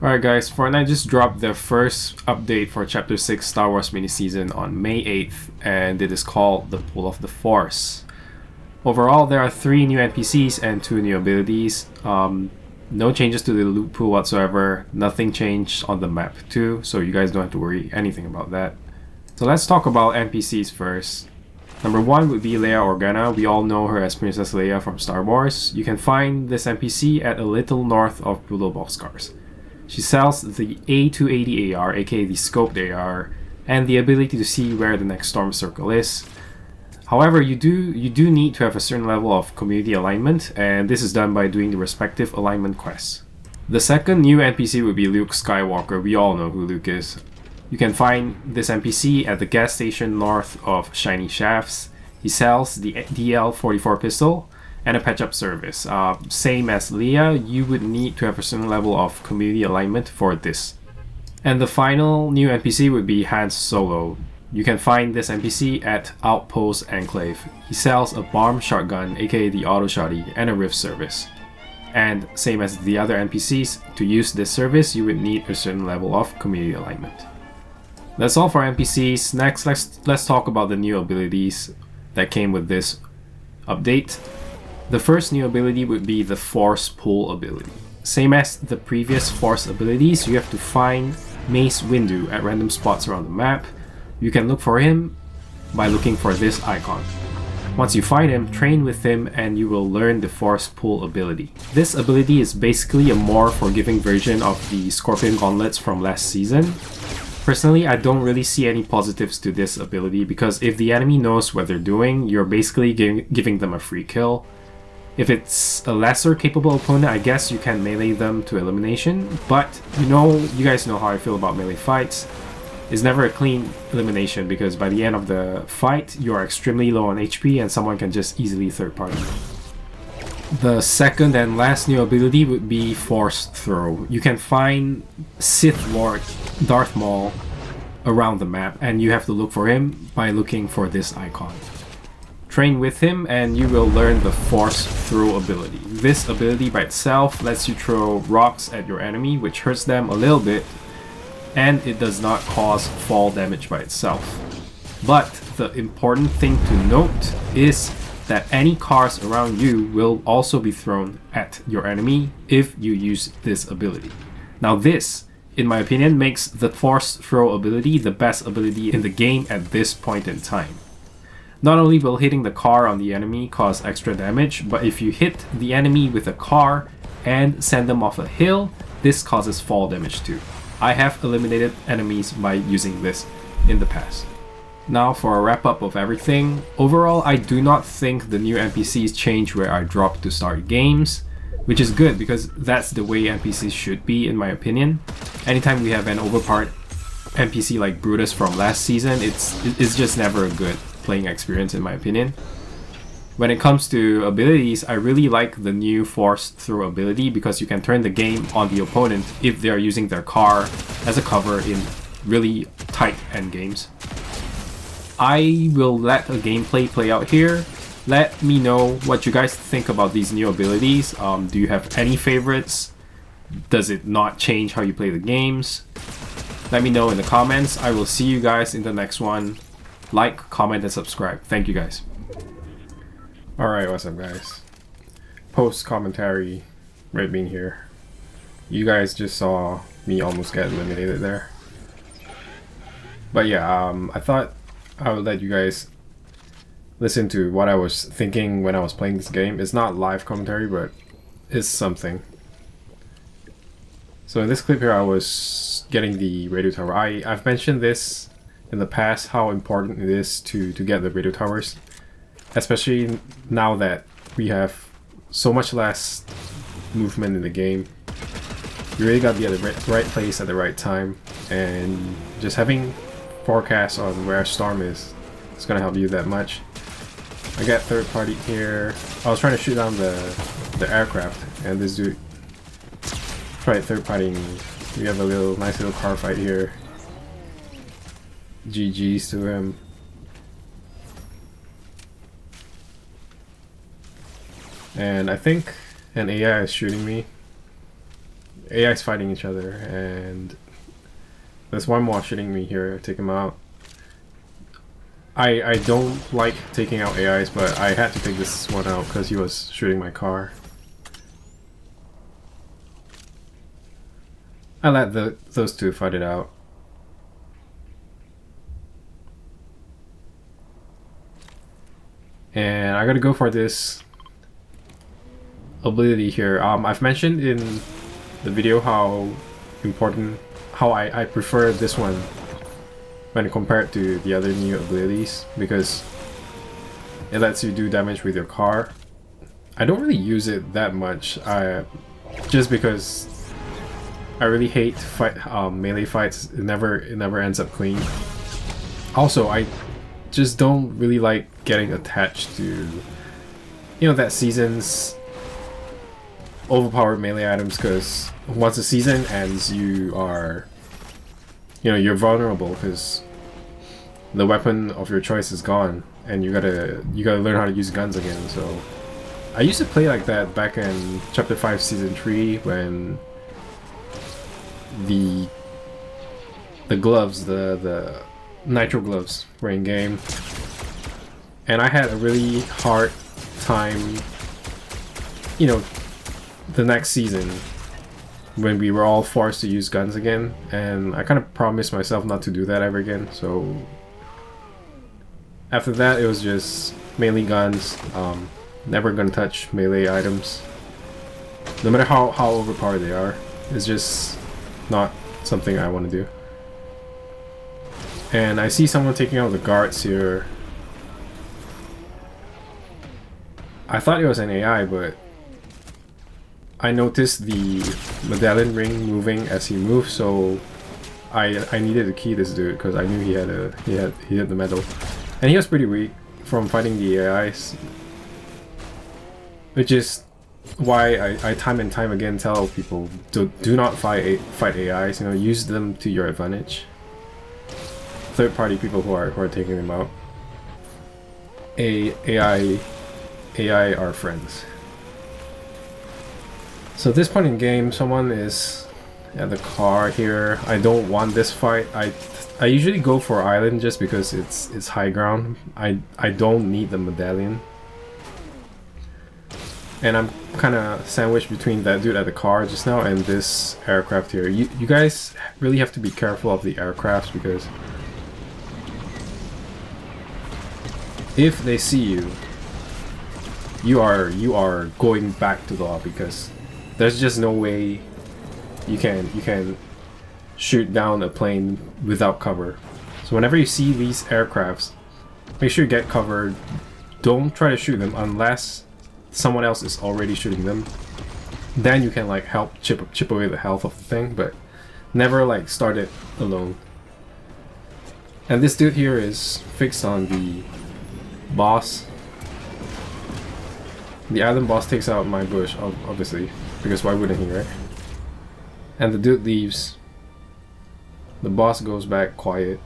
Alright guys, Fortnite just dropped their first update for Chapter 6 Star Wars mini-season on May 8th, and it is called the Pull of the Force. Overall, there are 3 new NPCs and 2 new abilities. No changes to the loot pool whatsoever, nothing changed on the map too, so you guys don't have to worry anything about that. So let's talk about NPCs first. Number 1 would be Leia Organa. We all know her as Princess Leia from Star Wars. You can find this NPC at a little north of Brutal Boxcars. She sells the A280 AR, aka the scoped AR, and the ability to see where the next storm circle is. However, you do need to have a certain level of community alignment, and this is done by doing the respective alignment quests. The second new NPC would be Luke Skywalker. We all know who Luke is. You can find this NPC at the gas station north of Shiny Shafts. He sells the DL-44 pistol and a patch-up service. Same as Leia, you would need to have a certain level of community alignment for this. And the final new NPC would be Han Solo. You can find this NPC at Outpost Enclave. He sells a bomb shotgun, aka the auto shotty, and a rift service. And same as the other NPCs, to use this service you would need a certain level of community alignment. That's all for NPCs. Next, let's talk about the new abilities that came with this update. The first new ability would be the Force Pull ability. Same as the previous Force abilities, you have to find Mace Windu at random spots around the map. You can look for him by looking for this icon. Once you find him, train with him and you will learn the Force Pull ability. This ability is basically a more forgiving version of the Scorpion Gauntlets from last season. Personally, I don't really see any positives to this ability because if the enemy knows what they're doing, you're basically giving them a free kill. If it's a lesser capable opponent, I guess you can melee them to elimination, but you guys know how I feel about melee fights. It's never a clean elimination because by the end of the fight, you are extremely low on HP and someone can just easily third party. The second and last new ability would be Force Throw. You can find Sith Lord Darth Maul around the map and you have to look for him by looking for this icon. Train with him and you will learn the Force Throw ability. This ability by itself lets you throw rocks at your enemy, which hurts them a little bit, and it does not cause fall damage by itself. But the important thing to note is that any cars around you will also be thrown at your enemy if you use this ability. Now this, in my opinion, makes the Force Throw ability the best ability in the game at this point in time. Not only will hitting the car on the enemy cause extra damage, but if you hit the enemy with a car and send them off a hill, this causes fall damage too. I have eliminated enemies by using this in the past. Now for a wrap up of everything, overall I do not think the new NPCs change where I drop to start games, which is good because that's the way NPCs should be in my opinion. Anytime we have an overpowered NPC like Brutus from last season, it's just never a good playing experience in my opinion. When it comes to abilities, I really like the new Force Throw ability because you can turn the game on the opponent if they are using their car as a cover in really tight endgames. I will let a gameplay play out here. Let me know what you guys think about these new abilities. Do you have any favorites? Does it not change how you play the games? Let me know in the comments. I will see you guys in the next one. Like, comment, and subscribe. Thank you guys. Alright, what's up guys? Post commentary, Red Bean here. You guys just saw me almost get eliminated there. But yeah, I thought I would let you guys listen to what I was thinking when I was playing this game. It's not live commentary, but it's something. So in this clip here, I was getting the radio tower. I've mentioned this in the past, how important it is to get the radio towers. Especially now that we have so much less movement in the game. You really got to be at the right place at the right time. And just having forecasts on where a storm is going to help you that much. I got third party here. I was trying to shoot down the aircraft and this dude tried third partying me. We have a nice little car fight here. GG's to him. And I think an AI is shooting me. AIs fighting each other, and there's one more shooting me here. Take him out. I don't like taking out AIs, but I had to take this one out because he was shooting my car. I let those two fight it out. And I gotta go for this ability here. I've mentioned in the video how I prefer this one when compared to the other new abilities, because it lets you do damage with your car. I don't really use it that much, just because I really hate melee fights. It never ends up clean. Also, I just don't really like getting attached to, that season's overpowered melee items, because once the season ends, you're vulnerable because the weapon of your choice is gone, and you gotta learn how to use guns again. So I used to play like that back in Chapter 5 Season 3 when the gloves, the nitro gloves were in game, and I had a really hard time, the next season when we were all forced to use guns again, and I kind of promised myself not to do that ever again. So after that, it was just mainly guns. Never gonna touch melee items, no matter how overpowered they are. It's just not something I want to do. And I see someone taking out the guards here. I thought it was an AI, but I noticed the medallion ring moving as he moved, so I needed to key this dude because I knew he had the medal, and he was pretty weak from fighting the AIs, which is why I time and time again tell people do not fight AIs. Use them to your advantage. Third-party people who are taking them out. AI are friends. So at this point in game, someone is at the car here. I don't want this fight. I usually go for island just because it's high ground. I don't need the medallion. And I'm kind of sandwiched between that dude at the car just now and this aircraft here. You guys really have to be careful of the aircrafts, because if they see you, you are going back to the lobby, because there's just no way you can shoot down a plane without cover. So whenever you see these aircrafts, make sure you get covered. Don't try to shoot them unless someone else is already shooting them. Then you can like help chip away the health of the thing, but never like start it alone. And this dude here is fixed on the boss. The island boss takes out my bush, obviously, because why wouldn't he, right? And the dude leaves. The boss goes back quiet.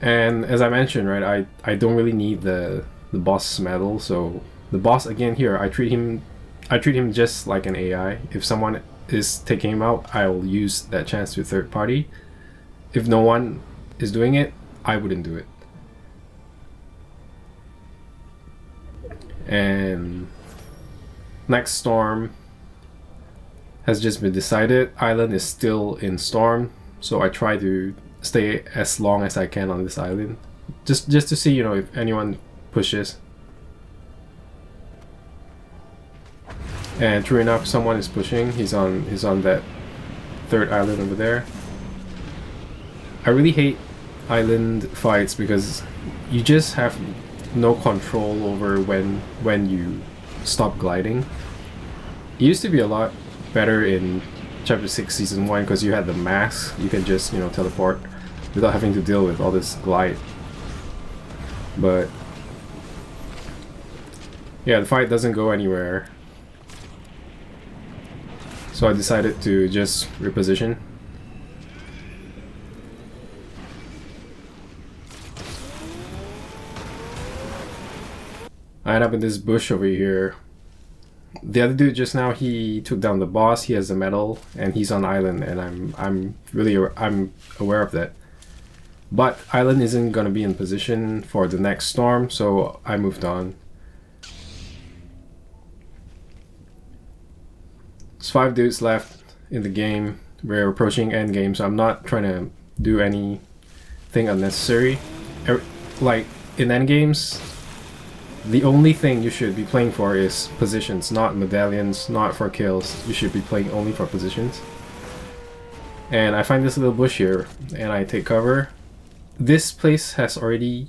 And as I mentioned, right, I don't really need the boss's medal. So the boss again here, I treat him just like an AI. If someone is taking him out, I'll use that chance to third party. If no one is doing it, I wouldn't do it. And next storm has just been decided. Island is still in storm, so I try to stay as long as I can on this island, just to see, if anyone pushes. And true enough, someone is pushing. He's on that third island over there. I really hate island fights because you just have no control over when you stop gliding. It used to be a lot better in Chapter 6 Season 1 because you had the mask. You can just, teleport without having to deal with all this glide. But yeah, the fight doesn't go anywhere. So I decided to just reposition. I end up in this bush over here. The other dude just now, he took down the boss. He has a medal and he's on island, and I'm aware of that. But island isn't gonna be in position for the next storm, so I moved on. There's 5 dudes left in the game. We're approaching end game, so I'm not trying to do anything unnecessary. Like in end games, the only thing you should be playing for is positions, not medallions, not for kills. You should be playing only for positions. And I find this little bush here, and I take cover. This place has already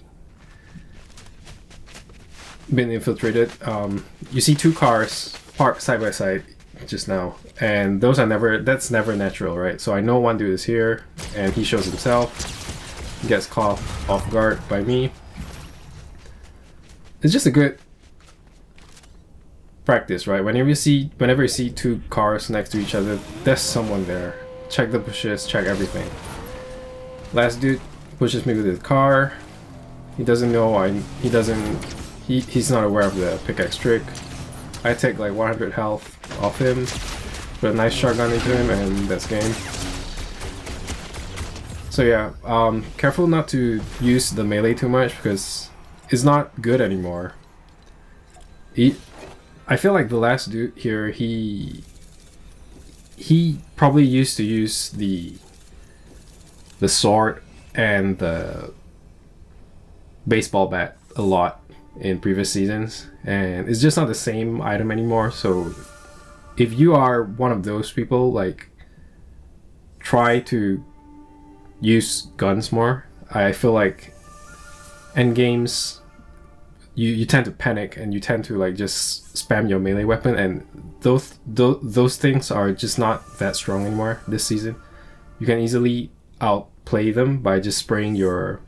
been infiltrated. You see 2 cars parked side by side just now, and that's never natural, right? So I know one dude is here, and he shows himself, gets caught off guard by me. It's just a good practice, right? Whenever you see 2 cars next to each other, there's someone there. Check the bushes, check everything. Last dude pushes me with his car. He doesn't know he's not aware of the pickaxe trick. I take like 100 health off him, put a nice shotgun into him, and that's game. So yeah, careful not to use the melee too much because it's not good anymore. I feel like the last dude here, he probably used to use the sword and the baseball bat a lot in previous seasons, and it's just not the same item anymore. So if you are one of those people, like, try to use guns more. I feel like end games, you tend to panic and you tend to like just spam your melee weapon, and those things are just not that strong anymore this season. You can easily outplay them by just spraying your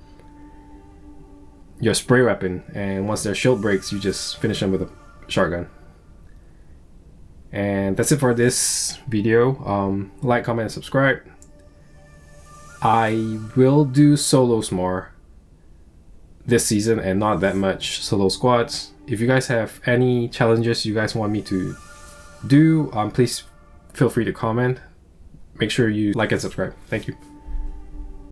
spray weapon, and once their shield breaks, you just finish them with a shotgun. And that's it for this video. Like, comment, and subscribe. I will do solos more this season and not that much solo squads. If you guys have any challenges you guys want me to do, please feel free to comment. Make sure you like and subscribe. Thank you.